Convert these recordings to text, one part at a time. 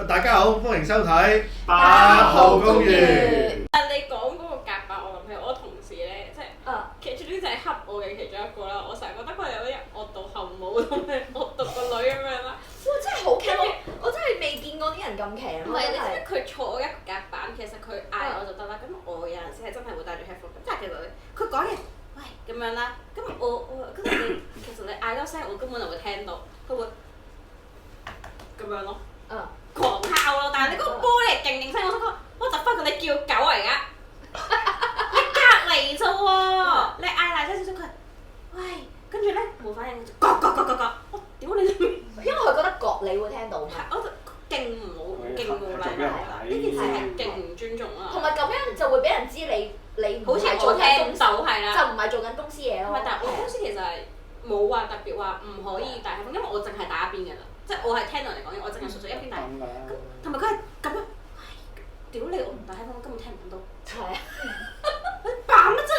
大家好，歡迎收睇8號公寓。但你講嗰個夾板，我諗起我同事咧，即係其中就係恰我嘅其中一個啦。我成日覺得佢有啲惡毒後母同埋惡毒個女咁樣啦。哇！真係好騎，我真係未見過啲人咁騎啊！唔係，你知唔知佢坐我一個夾板，其實佢嗌我就得啦。咁我有陣時係真係會戴住 headphone，咁但係其實佢講嘢喂咁樣啦。咁我跟住其實你嗌多聲，我根本就會聽到，佢會咁樣咯。狂敲咯，但係你嗰個玻璃勁勁聲，我想講，我就翻佢你叫狗嚟㗎，你隔離啫喎，你嗌大聲少少佢，喂，跟住咧冇反應，咯，我屌你都，因為佢覺得割你會聽到嘛。我就勁冇禮貌啦，呢件事係勁唔尊重啦。同埋咁樣就會俾人知你好似係做我聽緊公司，到係啦，就唔係做緊公司嘢咯。唔係，但係我公司其實係冇話特別話唔可以戴 headphone，因為我淨係打一邊㗎啦。即係我係聽到人哋講嘢，我淨係純粹一邊戴。咁同埋佢係咁樣，屌你！我唔戴 headphone，我根本聽唔到。係啊！你扮乜啫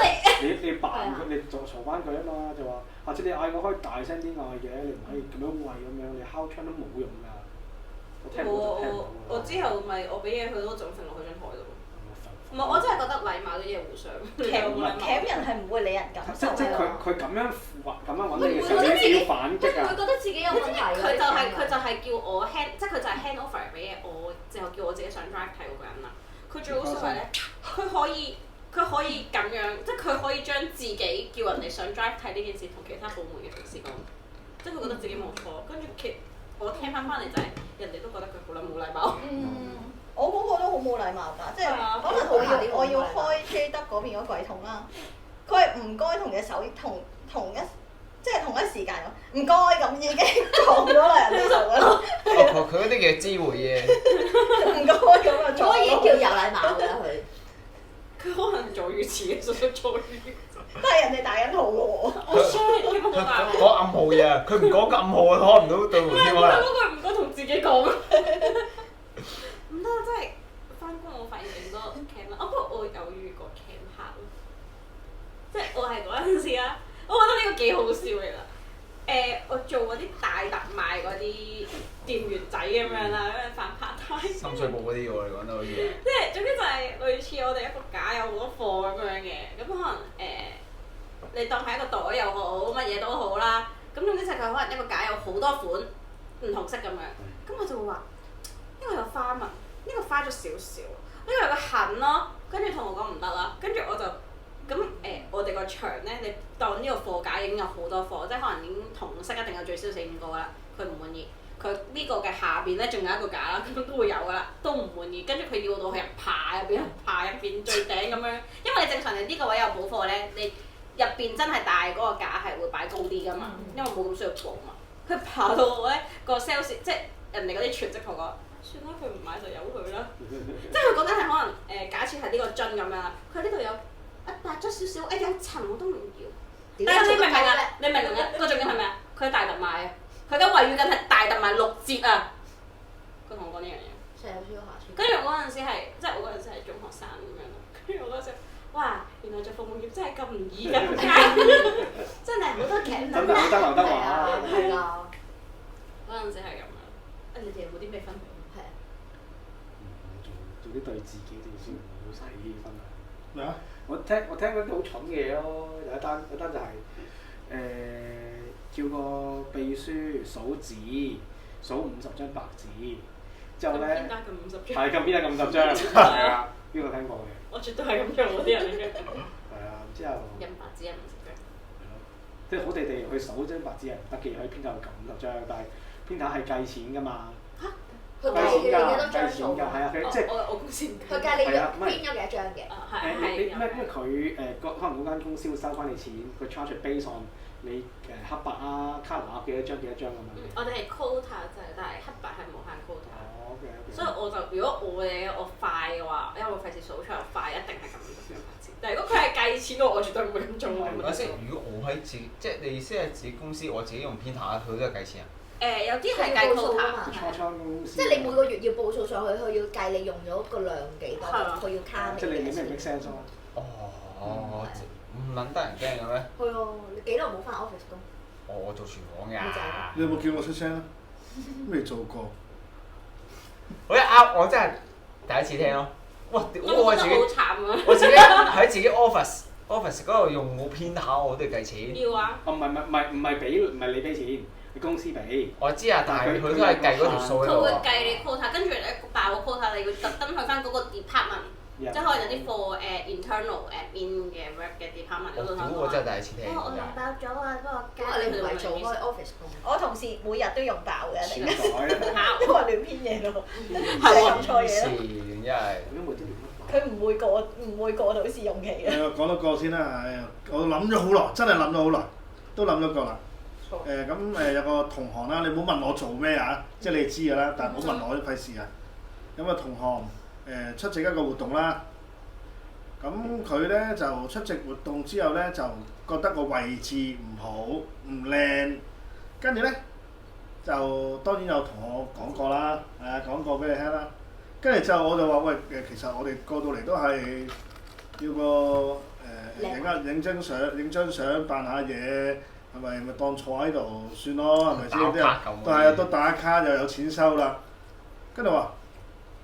你？你扮佢，你就嘈翻佢啊嘛，就話或者你嗌我可以大聲啲嗌嘅，你唔可以咁樣喂咁樣，你敲窗都冇用㗎。我聽唔到就聽唔到。我之後咪我俾嘢佢都仲揈落去張台度。唔係，我真係覺得禮貌啲嘢互相。鉗人係唔會理人感受即係佢咁樣揾你嘅時候，會覺得自己你要反擊啊！會覺得自己有問題㗎。佢就係叫我 hand，即係佢就係 hand over 俾嘢我，之後叫我自己上 drive 睇嗰個人啦。佢最好笑係咧，佢可以咁樣，即係佢可以將自己叫人哋上 drive 睇呢件事同其他部門嘅同事講，即係佢覺得自己冇錯，跟住我聽翻嚟就係人哋都覺得佢好撚冇禮貌。我嗰個都好冇禮貌㗎，即係可能我要開 J 德嗰邊嗰櫃桶啦，佢係唔該同隻手同一時間唔該咁已經講咗啦，人哋就㗎啦。佢嗰啲叫知會嘅。唔該咁啊，嗰個已經叫有禮貌㗎啦佢。佢可能助語詞嘅，純粹助語。但係人哋大緊號喎。我 share 點解好大講暗號嘢，佢唔講個暗號啊，開唔到對門添啊！佢嗰句唔該同自己講。唔得，真係翻工我發現勁多 cam 啦。不過我有遇過 cam 客咯，即係我係嗰陣時啦，我覺得呢個幾好笑嚟啦。我做嗰啲大特賣嗰啲店員仔咁樣啦，咁樣反 part time。深水埗嗰啲喎，你講得好似。即係總之就係類似我哋一個架有好多貨咁樣嘅，咁可能你當係一個袋又好，乜嘢都好啦。咁總之就係佢可能一個架有好多款唔同色咁樣，咁我就會話呢個有花紋，呢個花咗少少，呢個有個痕咯，跟住同我講唔得啦，跟住我就咁我哋個場咧，你當呢個貨架已經有好多貨，即係可能已經同色一定有最少4-5個啦，佢唔滿意。佢呢個嘅下邊咧仲有一個架啦，咁都會有噶啦，都唔滿意。跟住佢要到去爬入邊最頂咁樣，因為你正常你呢個位有補貨咧，你入邊真係大嗰個架係會擺高啲噶嘛，因為冇咁需要補嘛。佢爬到我咧個 sales 即係人哋嗰啲全職同我講，算啦，佢唔買就由佢啦。即係佢講緊係可能假設係呢個樽咁樣啦，佢呢度有大咗少少，有塵我都唔要。但係你明唔明啊？你明唔明啊？個重點係咩啊？佢係大特賣啊！佢而家維語緊係大特賣6折啊！佢同我講呢樣嘢。成日需要下次。跟住我嗰陣時係，即係我嗰陣時係中學生咁樣咯。跟住我嗰陣時，哇！原來做服務業真係咁唔易㗎，真係好多劇真係好得劉德華。係啊。嗰陣時係咁樣。你哋有冇啲咩分享？係啊。做啲對自己正先好使分享。咩啊？我聽嗰啲好蠢嘅嘢咯，有一單就係叫個秘書數紙，數50張白紙，之後咧邊得咁50張？係咁邊得咁50張？係啊，邊個聽過嘅？我絕對係咁做嗰啲人嚟嘅。係啊，之後印白紙係50張。係咯，即係好地地去數張白紙係唔得嘅，可以編到咁50張，但係編頭係計錢㗎嘛。佢計你幾多張數㗎？係啊，即係我公司唔計。佢計你編咗幾多張嘅？你因為佢可能嗰間公司會收翻你錢，佢 charge based on 你黑白啊、colour 啊幾多張咁樣。我哋係 quota 就係，但係黑白係無限 quota。哦，OK。所以我就如果我快嘅話，因為我費事數出嚟快，一定係咁50張白紙。但係如果佢係計錢嘅，我絕對唔會咁做。如果我喺自己，即係你意思係自己公司，我自己用編下，佢都係計錢啊？有啲係計 quota。即係你每個月要報數上去，佢要計你用咗個量幾多，佢要卡你。即係你咩 make sense 咯？哦，唔撚得人驚嘅咩？係啊，你幾耐冇翻 office 工？我做廚房㗎。你有冇叫我出聲啊？未做過。我一噏我真係第一次聽咯。哇！屌我自己，好慘啊！我自己喺自己 office 嗰度用我編下我都要計錢。要啊！唔係你俾錢，你公司俾。我知啊，但係佢都係計嗰條數喺佢會度啊。計你 quota，跟住你爆個 quota，你要特登去翻嗰個 department，即係可能有啲 for internal admin 嘅 work 嘅 department 嗰度屌我真係第一次聽。我用爆咗啊！不過因為你唔係做開 office 工。我同事每日都用爆嘅，錢定係袋啊！因為亂編嘢咯，係喎撳錯嘢咯。因為咁每都亂乜佢唔會過到試用期嘅。講多個先啦，我諗咗好耐，真係諗咗好耐，都諗咗個啦。咁有個同行啦，你唔好問我做咩啊，即係你知㗎啦，但係唔好問我費事啊。咁啊同行出席一個活動啦，咁佢咧就出席活動之後咧就覺得個位置唔好唔靚，跟住咧就當然有同我講過啦，講過俾你聽啦。跟住之後我就話喂其實我哋過到嚟都係要個影張相扮下嘢，係咪當坐喺度算咯，係咪先？啲人都係都打卡又有錢收啦。跟住話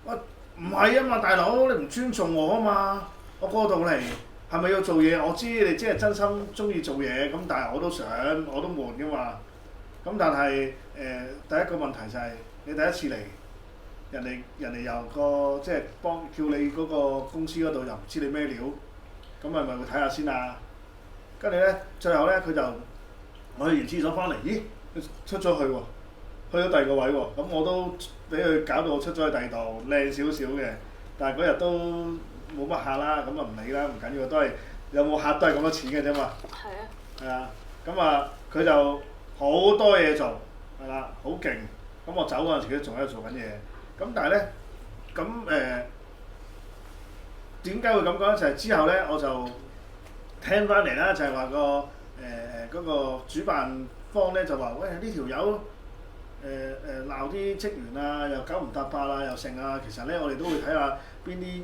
喂唔係啊嘛，大佬你唔尊重我啊嘛，我過到嚟係咪要做嘢？我知你即係真心中意做嘢，咁但係我都想我都悶㗎嘛。咁但係第一個問題就係你第一次嚟。人哋由個即係叫你嗰個公司嗰度又唔知你咩料，咁咪會睇下先啊。跟住咧，最後咧佢就我去完廁所翻嚟，咦，出咗去喎，去咗第二個位喎。咁我都俾佢搞到我出咗去第二度靚少少嘅，但係嗰日都冇乜客啦，咁啊唔理啦，唔緊要，都係有冇客都係咁多錢嘅啫嘛。係啊。係啊，咁啊佢就好多嘢做，係啦，好勁。咁我走嗰陣時，佢仲喺度做緊嘢。咁但係咧，咁點解會咁講咧？就係之後咧，我就聽翻嚟啦，就係話嗰個主辦方咧就話：喂呢條友鬧啲職員啊，又九唔搭八啊，又剩啊。其實咧，我哋都會睇下邊啲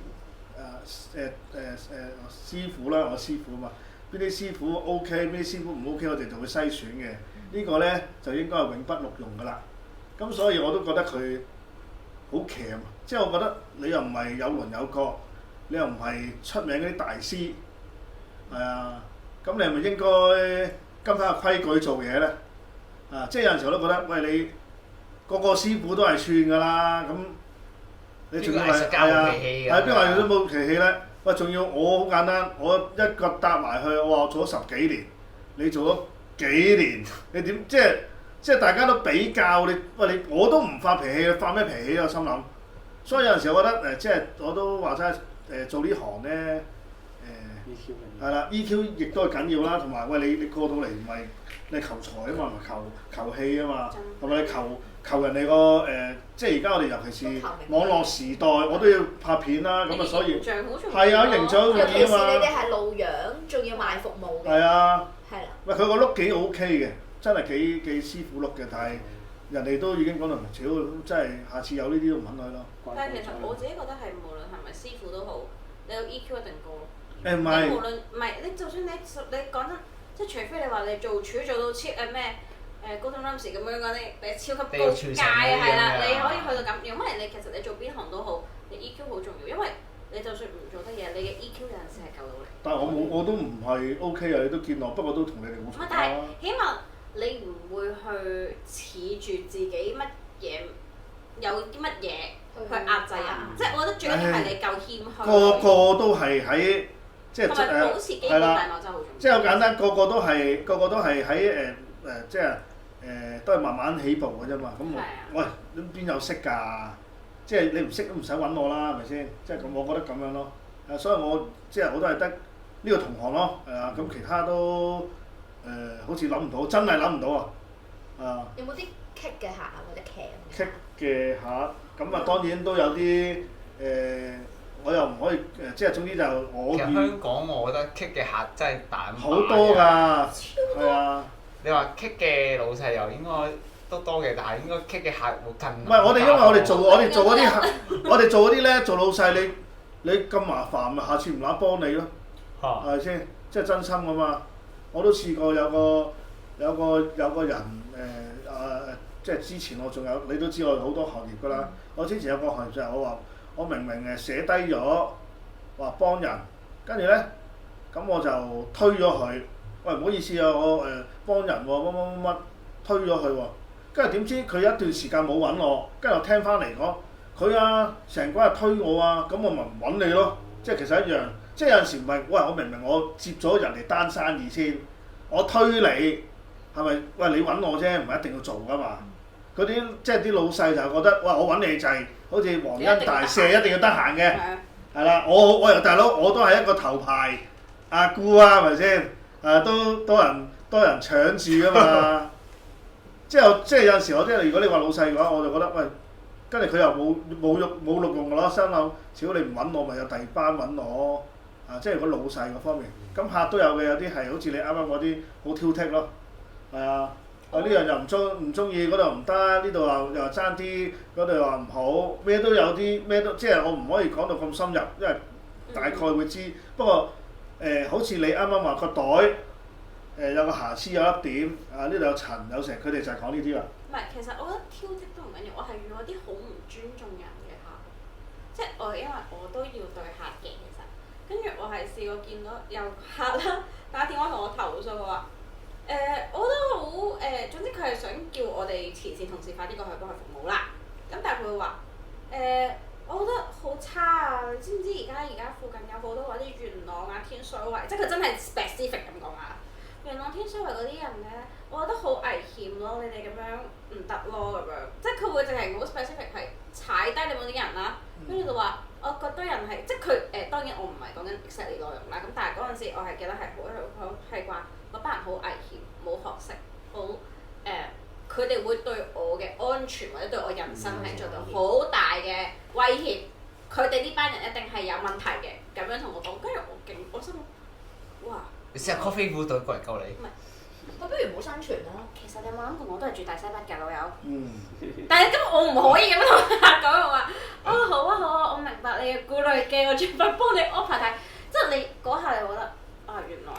師傅啦，我師傅啊嘛，邊啲師傅 OK，邊啲師傅唔 OK，我哋就會篩選嘅。呢個咧就應該係永不錄用㗎啦。咁所以我都覺得佢好鉗，即係我覺得你又唔係有輪有角，你又唔係出名嗰啲大師，係啊，咁你係咪應該跟翻個規矩做嘢咧？啊，即係有陣時我都覺得，喂你個師傅都係串㗎啦，咁你仲要係邊個藝術都冇脾氣咧？喂，仲要我好簡單，我一腳搭埋去，我話我做咗10幾年，你做咗幾年，你點即係大家都比較你，喂你我都唔發脾氣，你發咩脾氣啊？我心諗，所以有陣時我覺得即係我都話齋做呢行咧係啦 EQ 亦都係緊要啦，同埋喂你過到嚟唔係你求財啊嘛，唔係求氣啊嘛，同埋你求人哋個即係而家我哋尤其是網絡時代，我都要拍片啦，咁啊所以係啊形象好重要啊嘛。尤其是你哋係露樣，仲要賣服務嘅。係啊。係啦。喂，佢個 look 幾 OK 嘅。真係幾師傅碌嘅，但係人哋都已經講到唔少，真係下次有呢啲都唔肯去咯。但係其實我自己覺得係無論係咪師傅都好，你個 EQ 一定高。唔係。無論唔係你，就算你講真，即係除非你話你做廚做到超咩Gordon Ramsay咁樣嗰啲，你超級高階係啦，你可以去到咁。如果唔係你其實你做邊行都好，你 EQ 好重要，因為你就算唔做得嘢，你嘅 EQ 有陣時係救到你。但係我都唔係 OK 啊！你都見我，不過都同你哋冇錯。但係起碼。你唔會去恃住自己乜嘢，有啲乜嘢去壓制人，即係我覺得最緊要係你夠謙虛。個個都係喺即係保持基本禮貌真係好重要。即係好簡單，個個都係喺即係都係慢慢起步嘅啫嘛。咁喂，你邊有識㗎？即係你唔識都唔使揾我啦，係咪先？即係咁，我覺得咁樣咯。所以我即係我都係得呢個同行咯，係啊。咁其他都。好似諗唔到，真係諗唔到啊！有冇啲棘嘅客啊，或者棘嘅客，咁啊當然都有啲我又唔可以即係總之就我。其實香港我覺得棘嘅客真係大好多㗎，係啊！你話棘嘅老細又應該都多嘅，但係應該棘嘅客會更。唔係我哋，因為我哋做嗰啲客，我哋做嗰啲咧做老細，你咁麻煩，咪下次唔揦幫你咯，係咪先？即係真心㗎嘛！我都試過有個人即係之前我仲有，你都知我好多行業㗎啦。我之前有個行業就係我話，我明明寫低咗話幫人，跟住咧咁我就推咗佢，喂唔好意思啊，我幫人喎，乜推咗佢喎，跟住點知佢一段時間冇揾我，跟住我聽翻嚟講，佢啊成個日推我啊，咁我咪唔揾你咯，即係其實一樣，即係有陣時唔係，喂我明明我接咗人哋單生意先，我推你係咪？喂你揾我啫，唔係一定要做㗎嘛。嗰啲即係啲老細就覺得，哇我揾你就係好似皇恩大赦，一定要得閒嘅，係啦，我又大佬我都係一個頭牌阿姑啊，係咪先？都多人搶住㗎嘛。即係有陣時我即係如果你話老細嘅話，我就覺得喂，跟住佢又冇錄用我咯，心諗，只要你唔揾我，咪有第二班揾我。即係如果老細嗰方面，咁客都有嘅，有啲係好似你啱啱嗰啲好挑剔咯，係啊。我呢樣又唔中意，嗰度唔得，呢度又爭啲，嗰度又話唔好，咩都有啲，咩都即係我唔可以講到咁深入，因為大概會知。不過好似你啱啱話個袋有個瑕疵有粒點，呢度有塵有成，佢哋就係講呢啲啦。唔係，其實我覺得挑剔都唔緊要，我係遇到啲好唔尊重人嘅客，即係因為我都要對客嘅其實，跟住我係試過見到有客啦打電話同我投訴話。我覺得好總之佢係想叫我哋前線同事快啲過去幫佢服務啦。咁但係佢會話我覺得好差啊！你知唔知而家附近有好多嗰啲元朗啊、天水圍，即係佢真係 specific 咁講啊。元朗、天水圍嗰啲人咧，我覺得好危險咯！你哋咁樣唔得咯咁樣，即係佢會淨係好 specific 係踩低你嗰啲人啦。跟住就話我覺得人係即係佢當然我唔係講緊 exactly 內容啦。咁但係嗰陣時我係記得係好係話。嗰班人好危險，冇學識，好佢哋會對我嘅安全或者對我人生係做到好大嘅威脅。佢哋呢班人一定係有問題嘅，咁樣同我講，跟住我心諗，哇！你試下 coffee 股隊過嚟救你。唔係，我不如唔好生存啦。其實你有冇諗過我都係住大西北嘅老友？嗯。但係今日我唔可以咁樣同客講，我話好啊，我明白你嘅顧慮嘅，我盡快幫你安排睇。即係你嗰下你覺得原來。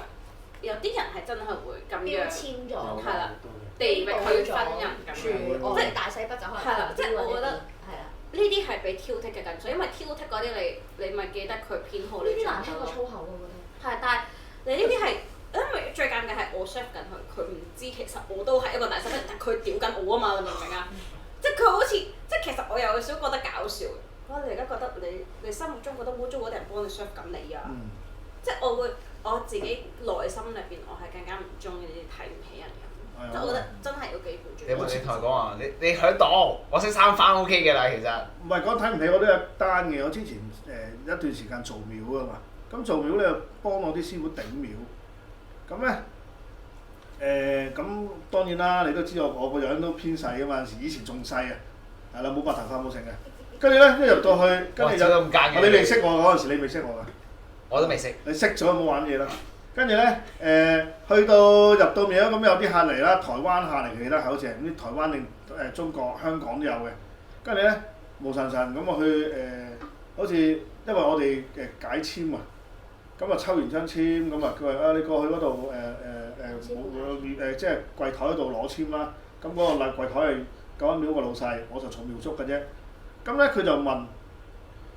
有啲人係真係會咁樣，標籤咗，係啦，地域去分人咁樣，即係大西北就可能係啦，即係我覺得係啦，呢啲係被挑剔嘅緊，所以因為挑剔嗰啲你咪記得佢偏好你做咯。呢啲難聽過粗口咯，我覺得。係，但係你呢啲係因為最尷尬係我 serve 緊佢唔知其實我都係一個大西北人，但佢屌緊我啊嘛，你明唔明啊？即係佢好似即係其實我有少覺得搞笑嘅，你而家覺得你心目中覺得污糟嗰啲人幫你 serve 緊你啊？即係我自己內心裏邊，我係更加唔中意呢啲睇唔起人嘅，即係我覺得真係要基本尊重。你同佢講話，你響度，我識生翻 OK 嘅啦，其實。唔係講睇唔起，我都有單嘅。我之前一段時間做廟啊嘛，咁做廟咧幫我啲師傅頂廟，咁咧咁當然啦，你都知道我個樣都偏細啊嘛，有時以前仲細啊，係啦，冇白頭髮冇成嘅，跟住咧一入到去，跟住你未識我嗰陣時，你未識我㗎。我都未識。你識咗冇玩嘢啦？跟住咧去到入到廟咁有啲客嚟啦，台灣客嚟嘅，記得好似係啲台灣定中國香港都有嘅。跟住咧無神咁我去好似因為我哋解籤啊，咁啊抽完張籤咁啊佢話你過去嗰度即係櫃台嗰度攞籤啦。咁嗰個櫃台係嗰間廟個老細，我就做廟祝嘅啫。咁咧佢就問。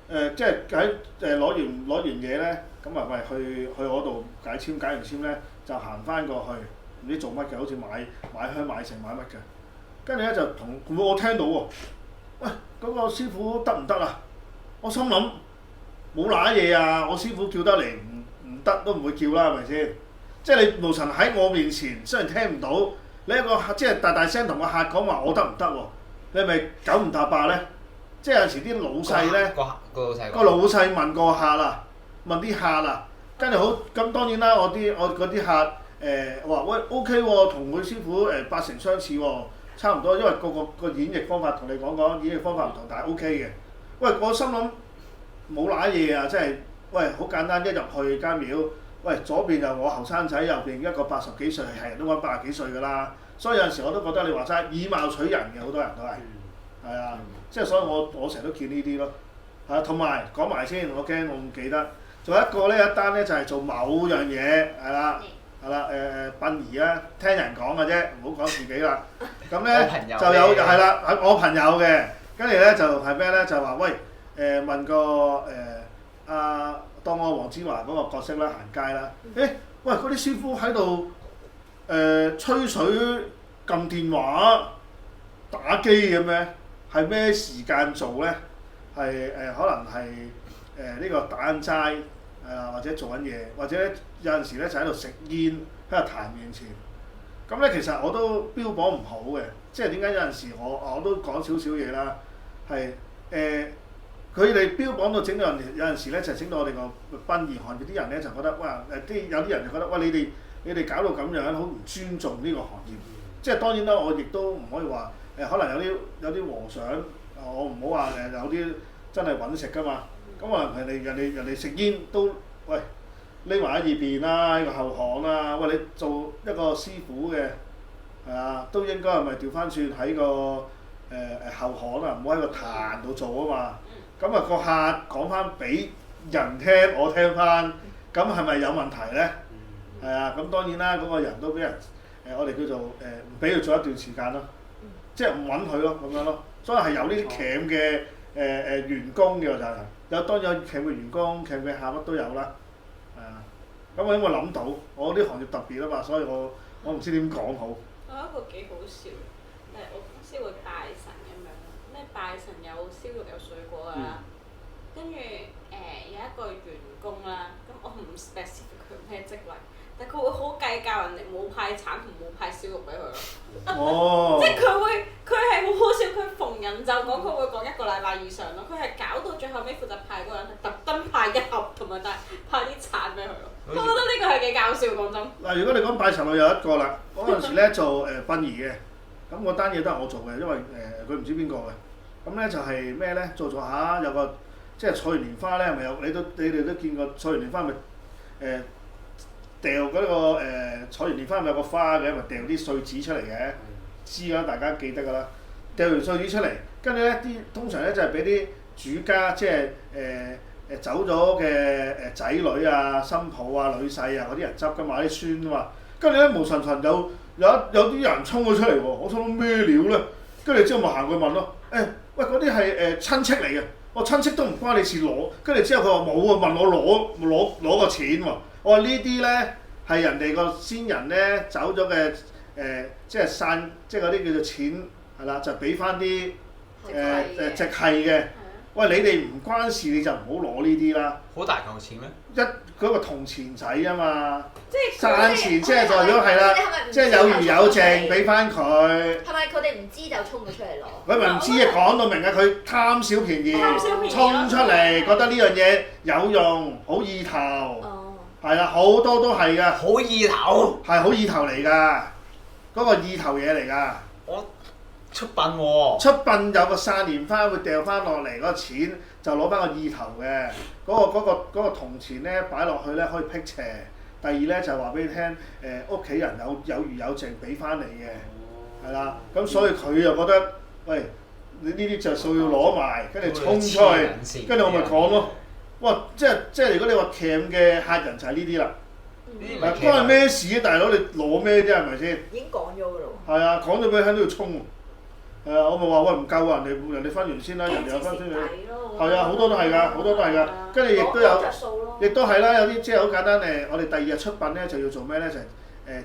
即係喺攞完嘢咧，咁啊喂去我度解完籤咧，就行翻過去，唔知做乜嘅，好似買香買成買乜嘅，跟住咧就同我聽到喎，喂嗰個師傅得唔得啊？我心諗冇揦嘢啊，我師傅叫得嚟唔得都唔會叫啦，係咪先？即係你無神喺我面前，雖然聽唔到，你一個即係大聲同個客講話我得唔得喎？你係咪九唔搭八咧？即係有時啲老細咧，個老細問個客啦，問啲客啦，跟住好咁當然啦，我嗰啲客話喂 OK 喎，同佢師傅八成相似喎，差唔多，因為個演繹方法同你講演繹方法唔同，但係 OK 嘅。喂，我心諗冇揦嘢啊，即係喂好簡單，一入去間廟，喂左邊就我後生仔，右邊一個80幾歲，係人都揾80幾歲㗎啦。所以有陣時我都覺得你話齋以貌取人嘅好多人都係啊。即係所以我成日都見呢啲咯，同埋講埋先，我驚我唔記得，仲有一個咧一單咧就係做某樣嘢係啦，係啦殯儀啊，聽人講嘅啫，唔好講自己啦。咁咧我朋友就有係啦，係我朋友嘅，跟住咧就係咩咧？就話喂問個當我黃子華嗰個角色啦，行街啦，喂嗰啲師傅喺度吹水、撳電話、打機嘅咩？係咩時間做咧？係可能係呢個打緊齋或者做緊嘢，或者有陣時咧就喺度食煙喺個壇面前。咁咧其實我都標榜唔好嘅，即係點解有陣時我都講少少嘢啦，係佢哋標榜到整到人哋有陣時咧就整到我哋個殯儀行業啲人咧就覺得哇有啲人就覺得哇你哋搞到咁樣好唔尊重呢個行業，即係當然啦，我亦都唔可以話可能有啲和尚，我唔好話有啲真係揾食㗎嘛，咁可能人哋食煙都喂匿埋喺二邊啦，喺個後巷啦，喂你做一個師傅嘅係啊，都應該係咪調翻轉喺個後巷啊，唔好喺個壇度做啊嘛。咁啊個客講翻俾人聽，我聽翻，咁係咪有問題咧？係啊，咁當然啦，嗰個人都俾人我哋叫做唔俾佢做一段時間咯，即係唔揾佢咯咁樣咯。所以係有呢啲鉗嘅員工嘅就係有當然有鉗嘅員工、鉗嘅客乜都有啦。係啊，咁我因為諗到我啲行業特別啊嘛，所以我唔知點講好。我有一個幾好笑嘅，我公司會拜神咁樣，咩拜神有燒肉有水果啊，跟住有一個員工啦，咁我唔 specific 佢咩職位，但佢會好計較人哋冇派橙同冇派燒肉俾佢咯。哦。即係佢係好好笑，佢逢人就講，佢會講一個禮拜以上咯。佢係搞到最後尾負責派嗰個人係特登派一盒同埋派啲橙俾佢咯。我覺得呢個係幾搞笑，講真。嗱，如果你講拜神我有一個啦，嗰陣時咧做殯儀嘅，咁嗰單嘢都係我做嘅，因為佢唔知邊個嘅。咁咧就係咩咧？做下有個即係採完蓮花咧，係咪有？你哋都見過採完蓮花咪掉嗰個採完蓮花咪有個花嘅，咪掉啲碎紙出嚟嘅，知啦，大家記得㗎啦。掉完碎紙出嚟，跟住咧通常咧就係俾啲主家即係走咗嘅仔女啊、新抱啊、女婿啊嗰啲人執㗎嘛，啲孫啊嘛。跟住咧無神神有啲人衝咗出嚟喎，我想咩料咧？跟住之後咪行過去問咯，喂嗰啲係親戚嚟嘅，我親戚都唔關你事攞。跟住之後佢話冇啊，問我攞個錢喎。我話呢啲咧係人哋個先人咧走咗嘅即係散，即係嗰啲叫做錢係啦，就俾翻啲直系嘅。喂，你哋唔關事你就唔好攞呢啲啦。好大嚿錢咩？嗰個銅錢仔啊嘛，即係散錢即係代表係啦，即係有餘有剩俾翻佢。係咪佢哋唔知就衝咗出嚟攞？佢咪唔知啊，講到明啊，佢貪小便宜，衝出嚟覺得呢樣嘢有用，好意頭。係啦，好多都係噶。好意頭。係好意頭嚟㗎，嗰個意頭嘢嚟㗎。我出殯喎。出殯有個散蓮花會掉翻落嚟嗰個錢，就攞翻個意頭嘅。嗰個銅錢咧擺落去咧可以辟邪。第二咧就話俾你聽，屋企人有餘有剩俾翻你嘅，係啦。咁所以佢又覺得，喂，你呢啲著數要攞埋，跟住衝出去，跟住我咪講咯。哇！即係如果你話鉗嘅客人就係呢啲啦。關咩事啊，大佬？你攞咩啫？係咪先？已經講咗㗎咯喎。係啊，講咗俾你聽都要衝。我咪話喂唔夠啊！人哋分完先啦，人哋有分先。係啊，好多都係㗎，好多都係㗎。跟住亦都有，亦都係啦。有啲即係好簡單誒，我哋第二日出殯咧就要做咩咧？就係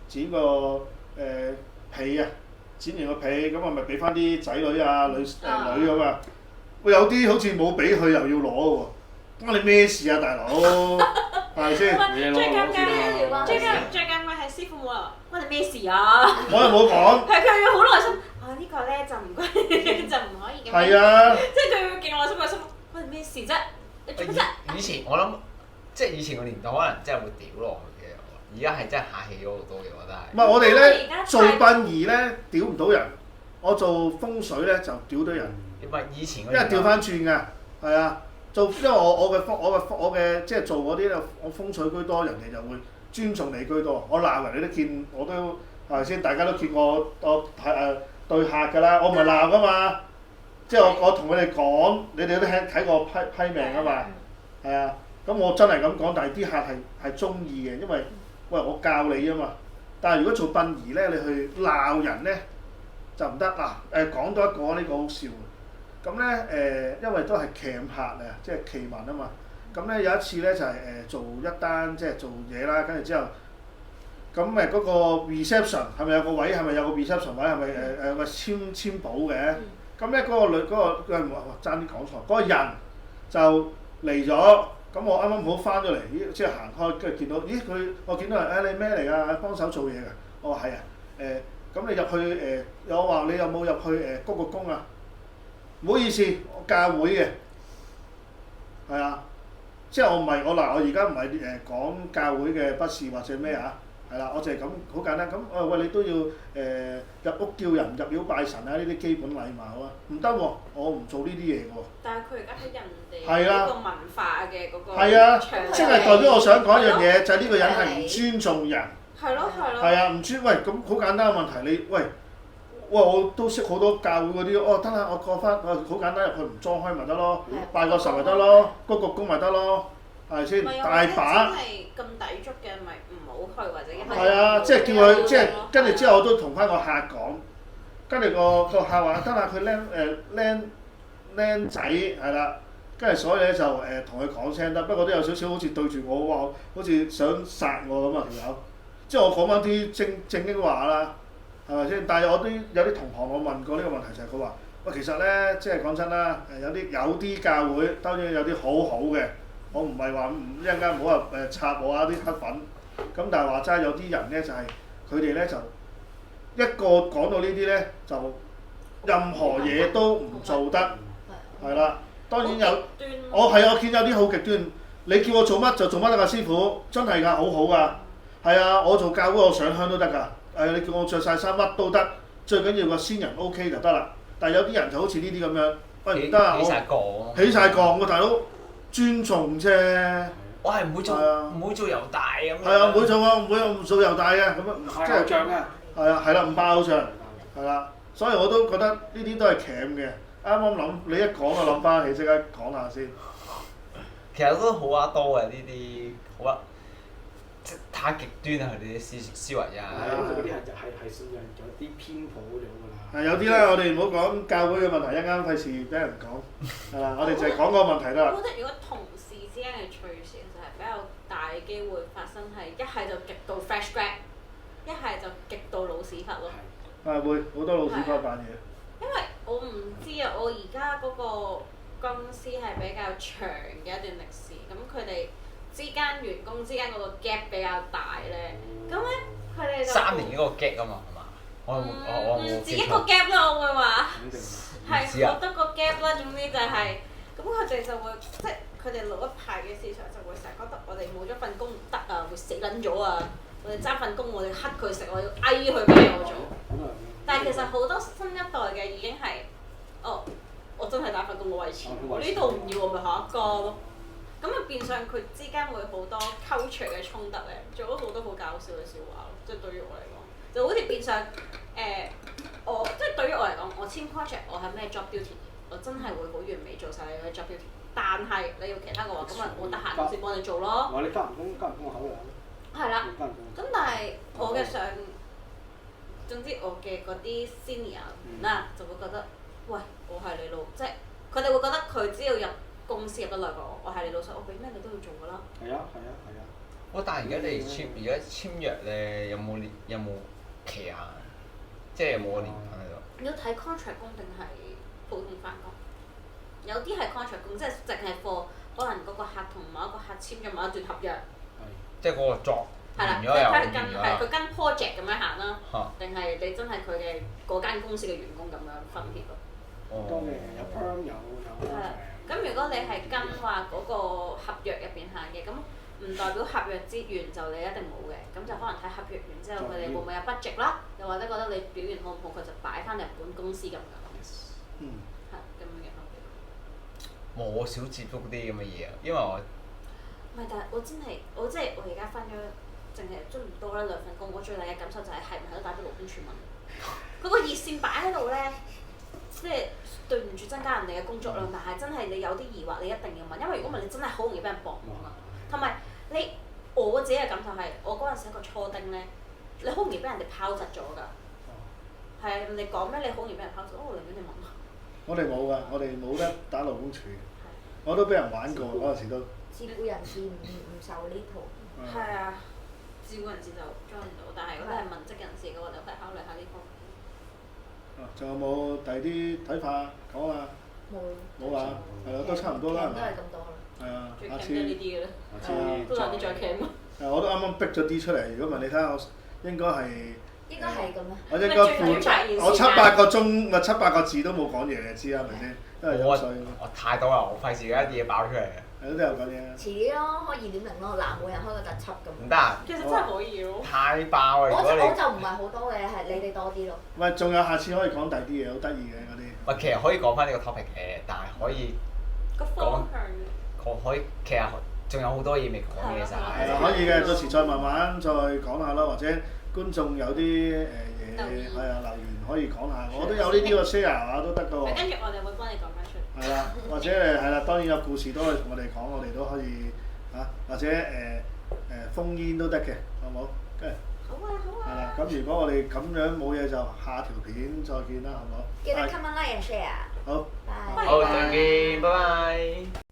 剪個被啊，剪完個被咁我咪俾翻啲仔女啊、女咁啊。喂，有啲好似冇俾佢又要攞喎，關你咩事啊，大佬？係咪先？最尷尬係師傅冇話關你咩事啊？我又冇講。係佢要好耐心。呢個咧就唔關，就唔可以咁樣。係啊。即係佢要勁耐心嘅心，關你咩事啫？你做乜啫？以前我諗，即係以前個年代可能真係會屌落去嘅，而家係真係客氣咗好多嘅，我覺得係。唔係我哋咧做殯儀咧屌唔到人，我做風水咧就屌到人。唔係以前。因為調翻轉㗎，係啊，因為我嘅即係做嗰啲咧，我風水居多，人哋就會尊重你居多。我鬧人你都見，我都係咪先？大家都見我對客㗎啦，我唔係鬧㗎嘛，即係我同佢哋講，你哋都睇過批命啊嘛，係啊，咁我真係咁講，但係啲客係中意嘅，因為喂我教你啊嘛。但係如果做殯儀咧，你去鬧人咧就唔得嗱。講多一個呢個好笑嘅。咁咧因為都係騎客啊，即係奇聞啊嘛。咁咧有一次咧就係做一單即係做嘢啦，跟住之後。咁嗰個 reception 係咪有個位？係咪有個 reception 位？係咪簽簿嘅？咁咧嗰個女爭啲講錯，嗰個人就嚟咗。咁我啱啱好翻咗嚟，即係行開，跟住見到，我見到人，你咩嚟㗎？幫手做嘢㗎。我話係啊，咁你入去我話你有冇入去鞠個躬啊？唔好意思，我教會嘅，係啊，即係我而家唔係講教會嘅不是或者咩啊？係啦，我就係咁好簡單咁，喂你都要入屋叫人入廟拜神啊，呢啲基本禮貌啊，唔得喎，我唔做呢啲嘢喎。但係佢而家喺人哋呢個文化嘅嗰個係啊，即係代表我想講一樣嘢，就係呢個人係唔尊重人。係咯。係啊，唔尊喂咁好簡單嘅問題，你我都識好多教會嗰啲，得啦，我過翻好簡單入去唔裝開咪得咯，拜個神咪得咯，鞠個躬咪得咯。係先，大把。真係咁抵觸嘅，咪唔好去或者一係。係啊，即係叫佢，即係跟住之後我都同翻個客講，跟住個客話得啦，佢僆仔係啦，跟住所以咧就同佢講聲得，不過都有少少好似對住我話，好似想殺我咁啊條友，即係我講翻啲正經話啦，係咪先？但係我都有啲同行我問過呢個問題就係佢話，喂其實咧即係講真啦，有啲教會當然有啲好好嘅。我唔係話一陣間唔好話插我啊啲黑粉，咁但係話齋有啲人咧就係佢哋咧就一個講到呢啲咧就任何嘢都唔做得，係啦。當然有，我見有啲好極端，你叫我做乜就做乜得㗎，師傅真係㗎，好好㗎，係啊，我做教會我上香都得㗎，你叫我着晒衫乜都得，最緊要個先人 OK 就得啦。但係有啲人就好似呢啲咁樣，喂唔得啊，起晒槓喎大佬。尊重啫，我係唔會做猶大咁樣。係啊，唔會做啊，唔會做猶大嘅咁樣，即係像嘅。係啊，係啦，唔爆仗，係啦，所以我都覺得呢啲都係鉗嘅。啱啱諗你一講就諗翻起，即刻講下先。其實都好啊多嘅呢啲，好啊，即係太極端啊！佢哋啲思維啊。係啊，嗰啲係信仰有啲偏頗咗㗎啦。係有啲啦，我哋唔好講教會嘅問題，一陣費事俾人講，係啦，我哋就係講個問題得啦。我覺得如果同事之間嘅趣事就係比較大機會發生係一係就極度 fresh grad， 一係就極度老屎忽咯。係會好多老屎忽扮嘢。因為我唔知啊，我而家嗰個公司係比較長嘅一段歷史，咁佢哋之間員工之間嗰個 gap 比較大咧，咁咧佢哋就3年嗰個 gap 啊嘛，係嘛？我唔止一個 gap 啦，我會話係好多個 gap 啦。總之就係咁，佢哋就會即係佢哋老一派嘅思想就會成日覺得我哋冇咗份工唔得啊，會死撚咗啊！我哋爭份工，我哋乞佢食，我要嗌佢俾我做。但係其實好多新一代嘅已經係我真係打份工冇為錢，我呢度唔要我咪下一個咯。咁啊變相佢之間會好多 culture 嘅衝突咧，做咗好多好搞笑嘅笑話咯。即係對於我嚟講，就好似變相我即係對於我嚟講，我簽 project 我係咩 job duty， 我真係會好完美做晒你嘅 job duty。但係你要其他嘅話，咁咪我得閒先幫你做咯。你加人工我考慮下。係啦。咁但係我嘅上，總之我嘅嗰啲 senior 啦，就會覺得，喂，我係你老，即係佢哋會覺得佢只要入公司入得耐過我係你老細，我俾咩你都要做㗎啦。係啊。但係而家你簽約咧，有冇期限？即係有冇個年限喺度？要睇 contract 工定係普通返工？有啲係 contract 工，即係淨係貨，可能嗰個客同某一個客簽咗某一段合約。即係嗰個作完咗又完咗。佢跟 project 咁樣行啦，定係你真係佢嘅嗰間公司嘅員工咁樣分別咯。多嘅有 perm 有 contract。咁如果你係跟話嗰個合約入邊行嘅，咁唔代表合約之完就你一定冇嘅，咁就可能睇合約完之後佢哋會唔會有 budget 啦，又或者覺得你表現好唔好，佢就擺翻日本公司咁樣。係咁樣嘅分別。我少接觸啲咁嘅嘢啊，因為我唔係，但係我而家翻咗，淨係都唔多啦2份工，我最大嘅感受就係唔係都打俾勞工處問？嗰個熱線擺喺度咧，即係對唔住增加人哋嘅工作量，但係真係你有啲疑惑你一定要問，因為如果唔係你真係好容易俾人駁網啊。同埋你我自己嘅感受係，我嗰陣時一個初丁咧，你好容易俾人哋拋窒咗㗎。係啊，人哋講咩你好容易俾人拋窒，我寧願你問下。我哋冇㗎，我哋冇得打勞工處。我都俾人玩過嗰陣時都。自僱人士唔受呢套。係啊，自僱人士就 join 唔到，但係如果你係文職人士嘅話，就可以考慮下呢方面。仲有冇第二啲睇法講啊？冇啊，係咯，都差唔多啦，係都咪？係咁多啦。係啊，最下 cam 次都係呢啲嘅啦，都難啲再 cam 啊。我都啱啱逼咗啲出嚟，如果唔係你睇下，我應該係。應該係咁啊！我應該我7-8個鐘，咪7-8個字都冇講嘢，知啊？係咪先？因為飲水。我太多啦，我費事而家啲嘢爆出嚟。係都有講嘢。遲啲咯，開2.0咯，嗱，每人開個特輯咁。唔得啊！其實真係可以喎。太爆啦！如果你我就唔係好多嘅，係你哋多啲咯。喂，仲有下次可以講第二啲嘢，好得意嘅嗰啲。喂，其實可以講翻呢個 topic 嘅，但係可以個方向。可以，其實仲有好多嘢未講嘅，其實係啦，可以嘅，到時再慢慢再講下啦，或者觀眾有啲嘢係啊留言可以講下，我都有呢啲個 share 啊都得㗎喎。跟住我哋會幫你講翻出嚟。係啦，或者係啦，當然有故事都可以同我哋講，我哋都可以嚇，或者封煙都得嘅，好冇？跟住。好啊好啊。係啦，咁如果我哋咁樣冇嘢就下條片再見啦，好冇？記得 comment like and share。好。拜。好，再見，拜拜。